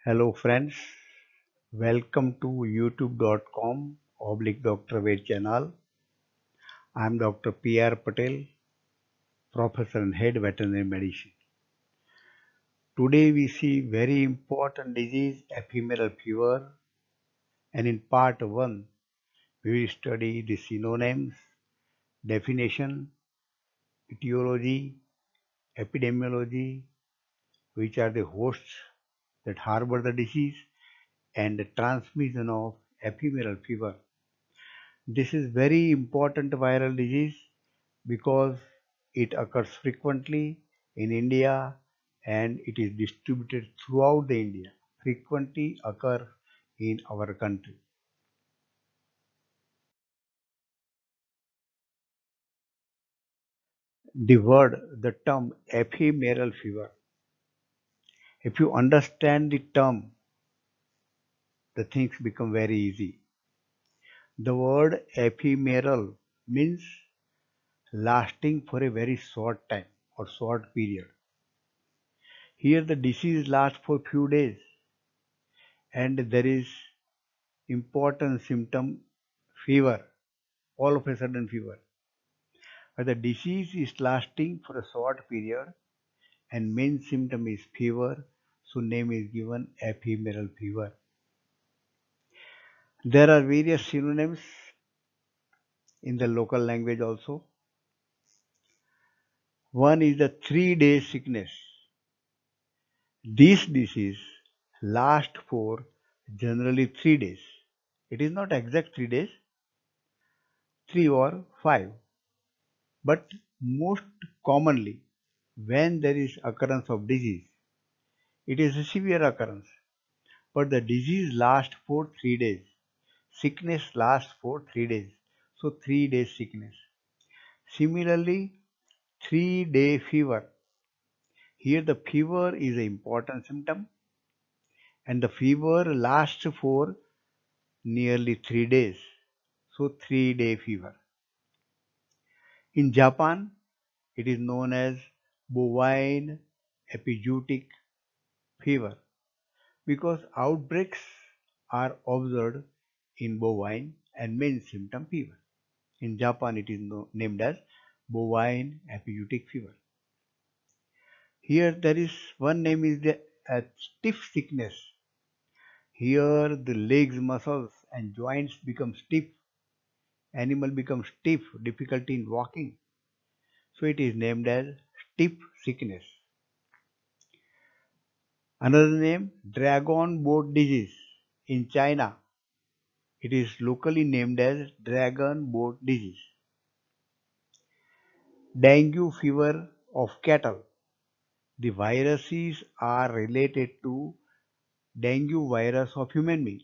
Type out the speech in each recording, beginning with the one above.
Hello friends, welcome to youtube.com oblique Dr. Ved channel. I am Dr. P.R. Patel, Professor and Head Veterinary Medicine. Today we see very important disease ephemeral fever, and in part 1 we will study the synonyms, definition, etiology, epidemiology, which are the hosts that harbor the disease, and the transmission of ephemeral fever. This is very important viral disease because it occurs frequently in India and it is distributed throughout the India. Frequently occur in our country. The term ephemeral fever. If you understand the term, the things become very easy. The word ephemeral means lasting for a very short time or short period. Here the disease lasts for few days and there is important symptom fever, all of a sudden fever. But the disease is lasting for a short period and main symptom is fever, so name is given ephemeral fever. There are various synonyms in the local language also. One is the 3-day sickness. This disease lasts for generally 3 days. It is not exact 3 days, 3 or 5. But most commonly, when there is occurrence of disease, it is a severe occurrence, but the disease lasts for 3 days. Sickness lasts for 3 days. So 3 days sickness. Similarly, 3-day fever. Here the fever is an important symptom and the fever lasts for nearly 3 days. So 3-day fever. In Japan, it is known as bovine epizootic fever because outbreaks are observed in bovine and main symptom fever. In Japan, it is named as bovine epizootic fever. Here, there is one name is the stiff sickness. Here, the legs, muscles, and joints become stiff. Animal becomes stiff, difficulty in walking. So it is named as stiff sickness. Another name, dragon boat disease. In China, it is locally named as dragon boat disease. Dengue fever of cattle. The viruses are related to dengue virus of human being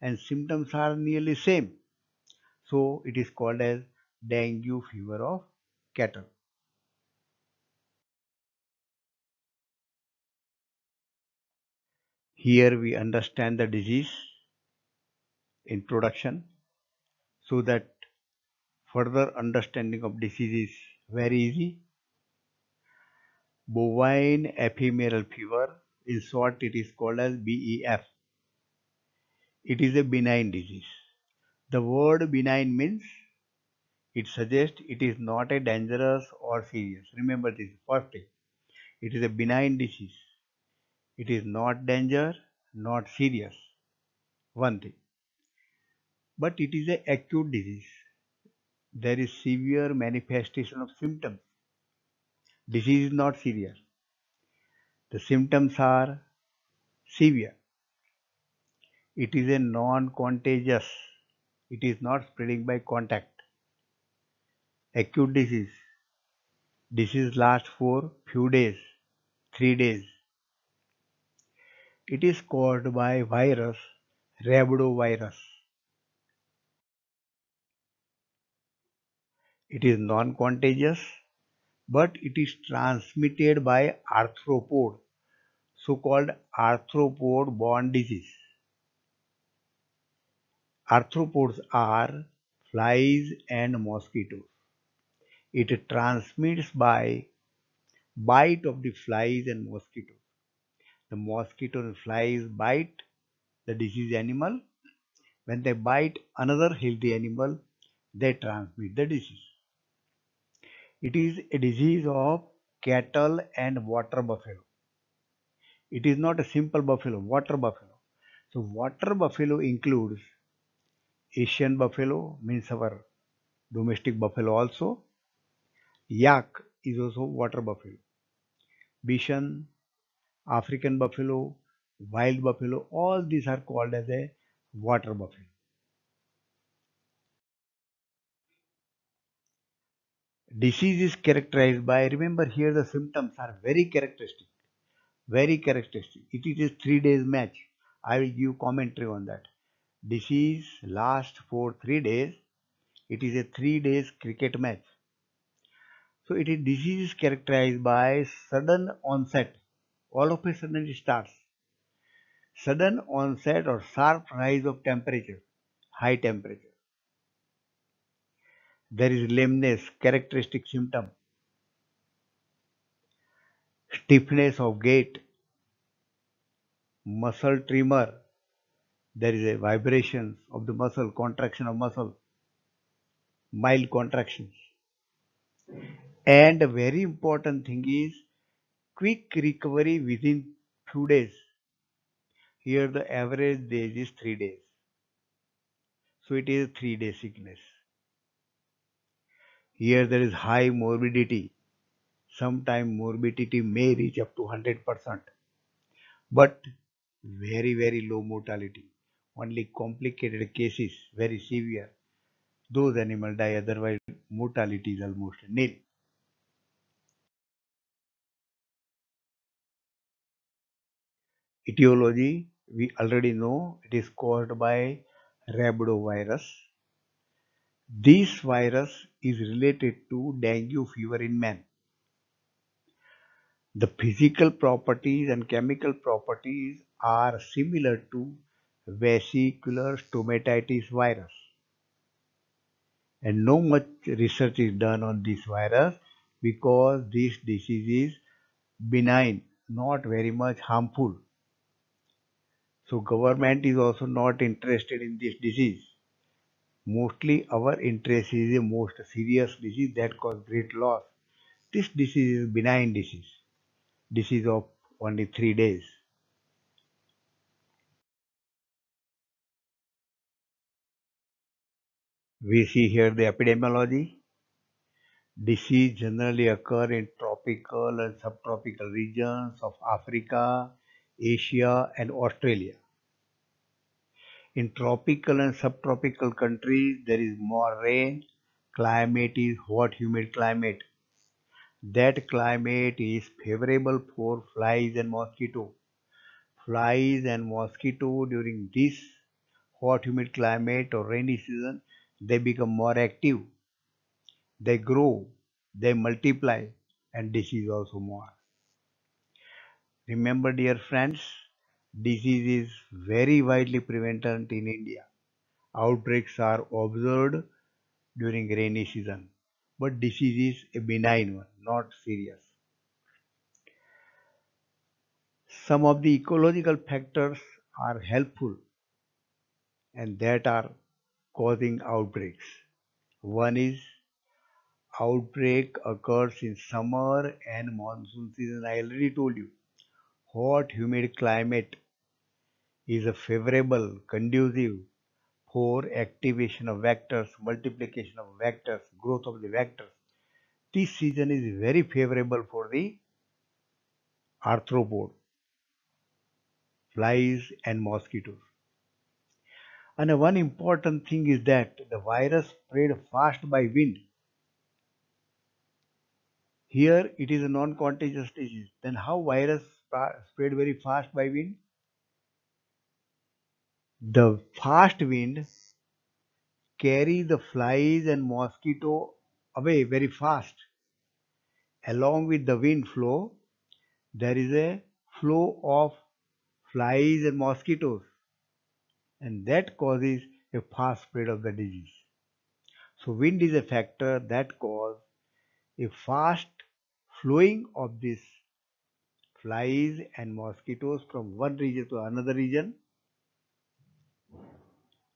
and symptoms are nearly same. So it is called as dengue fever of cattle. Here we understand the disease introduction so that further understanding of disease is very easy. Bovine ephemeral fever, in short it is called as BEF. It is a benign disease. The word benign means it suggests it is not a dangerous or serious. Remember this first thing. It is a benign disease. It is not danger, not serious. One thing. But it is a acute disease. There is severe manifestation of symptoms. Disease is not serious. The symptoms are severe. It is a non-contagious. It is not spreading by contact. Acute disease. Disease lasts for few days, 3 days. It is caused by virus, rhabdovirus. It is non-contagious, but it is transmitted by arthropod, so-called arthropod-borne disease. Arthropods are flies and mosquitoes. It transmits by bite of the flies and mosquitoes. The The mosquito and flies bite the diseased animal. When they bite another healthy animal, they transmit the disease. It is a disease of cattle and water buffalo. It is not a simple buffalo, water buffalo. So water buffalo includes Asian buffalo, means our domestic buffalo also. Yak is also water buffalo. Bishan, African buffalo, wild buffalo, all these are called as a water buffalo. Disease is characterized by, remember here the symptoms are very characteristic, very characteristic. It is a 3 days match. I will give commentary on that. Disease lasts for 3 days. It is a 3 days cricket match. So it is disease is characterized by sudden onset. All of a sudden it starts. Sudden onset or sharp rise of temperature, high temperature. There is lameness, characteristic symptom. Stiffness of gait, muscle tremor. There is a vibration of the muscle, contraction of muscle, mild contractions. And a very important thing is quick recovery within few days. Here the average days is 3 days. So it is a 3 day sickness. Here there is high morbidity. Sometimes morbidity may reach up to 100%, but very low mortality. Only complicated cases, very severe. Those animals die, otherwise mortality is almost nil. Etiology, we already know it is caused by rhabdovirus. This virus is related to dengue fever in man. The physical properties and chemical properties are similar to vesicular stomatitis virus, and no much research is done on this virus because this disease is benign, not very much harmful. So government is also not interested in this disease. Mostly our interest is a most serious disease that cause great loss. This disease is benign disease of only 3 days. We see here the epidemiology. Disease generally occur in tropical and subtropical regions of Africa, Asia, and Australia. In tropical and subtropical countries, there is more rain. Climate is hot, humid climate. That climate is favorable for flies and mosquito. Flies and mosquito during this hot, humid climate or rainy season, they become more active. They grow, they multiply, and disease also more. Remember, dear friends, disease is very widely prevalent in India. Outbreaks are observed during rainy season, but disease is a benign one, not serious. Some of the ecological factors are helpful and that are causing outbreaks. One is outbreak occurs in summer and monsoon season. I already told you, hot, humid climate is a favorable, conducive for activation of vectors, multiplication of vectors, growth of the vectors. This season is very favorable for the arthropod, flies and mosquitoes. And one important thing is that the virus spread fast by wind. Here it is a non-contagious disease. Then how virus spread very fast by wind? The fast wind carry the flies and mosquito away very fast. Along with the wind flow, there is a flow of flies and mosquitoes, and that causes a fast spread of the disease. So wind is a factor that causes a fast flowing of these flies and mosquitoes from one region to another region.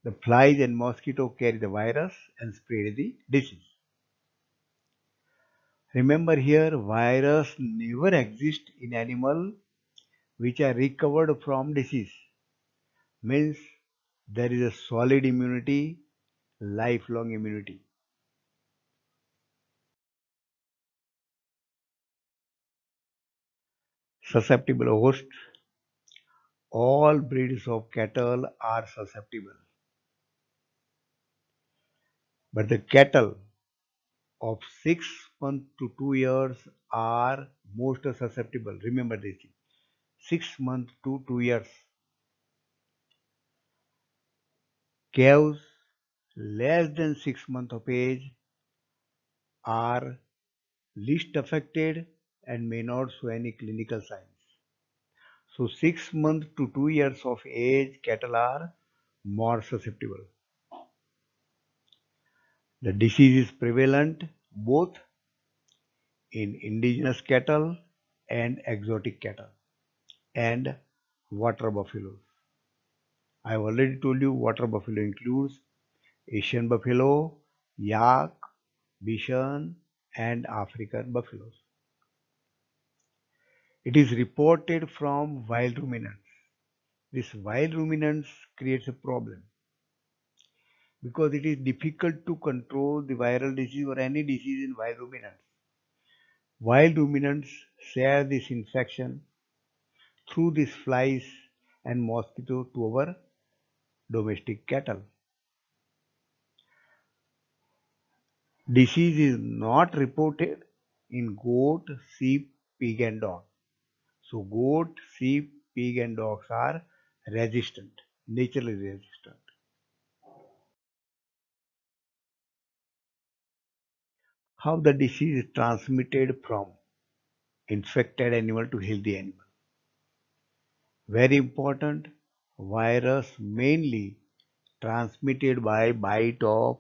The flies and mosquito carry the virus and spread the disease. Remember here, virus never exist in animal which are recovered from disease. Means there is a solid immunity, lifelong immunity. Susceptible host. All breeds of cattle are susceptible, but the cattle of 6 months to 2 years are most susceptible. Remember this: 6 months to 2 years. Calves less than 6 months of age are least affected and may not show any clinical signs. So 6 months to 2 years of age cattle are more susceptible. The disease is prevalent both in indigenous cattle and exotic cattle and water buffaloes. I have already told you water buffalo includes Asian buffalo, yak, Bichon, and African buffaloes. It is reported from wild ruminants. This wild ruminants creates a problem because it is difficult to control the viral disease or any disease in wild ruminants. Wild ruminants share this infection through these flies and mosquito to our domestic cattle. Disease is not reported in goat, sheep, pig and dog. So goat, sheep, pig and dogs are resistant, naturally resistant. How the disease is transmitted from infected animal to healthy animal. Very important, virus mainly transmitted by bite of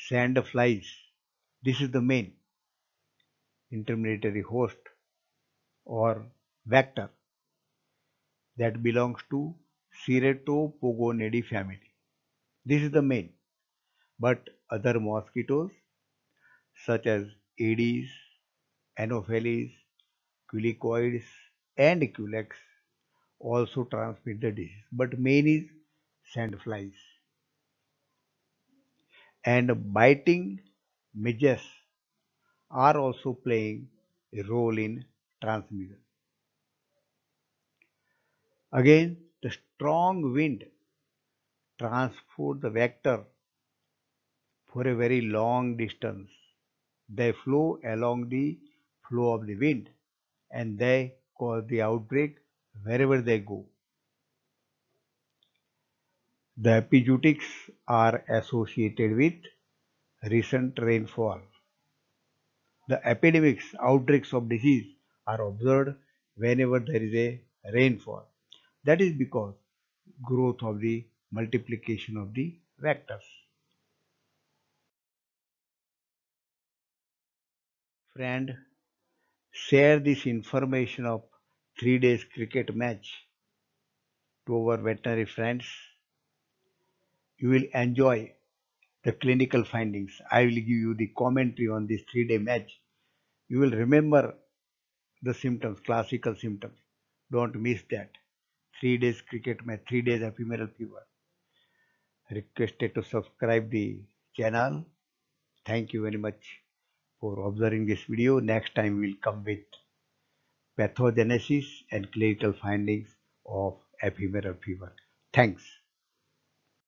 sand flies. This is the main intermediary host or vector that belongs to Ceratopogonidae family. This is the main, but other mosquitoes such as Aedes, Anopheles, Culicoides, and Culex also transmit the disease. But main is sandflies. And biting midges are also playing a role in transmission. Again, the strong wind transport the vector for a very long distance. They flow along the flow of the wind and they cause the outbreak wherever they go. The epizootics are associated with recent rainfall. The epidemics, outbreaks of disease are observed whenever there is a rainfall. That is because growth of the multiplication of the vectors. Friend, share this information of 3 days cricket match to our veterinary friends. You will enjoy the clinical findings. I will give you the commentary on this 3 day match. You will remember the symptoms, classical symptoms. Don't miss that. 3 days cricket match, 3 days ephemeral fever. Requested to subscribe the channel. Thank you very much for observing this video. Next time we'll come with pathogenesis and clinical findings of ephemeral fever. Thanks.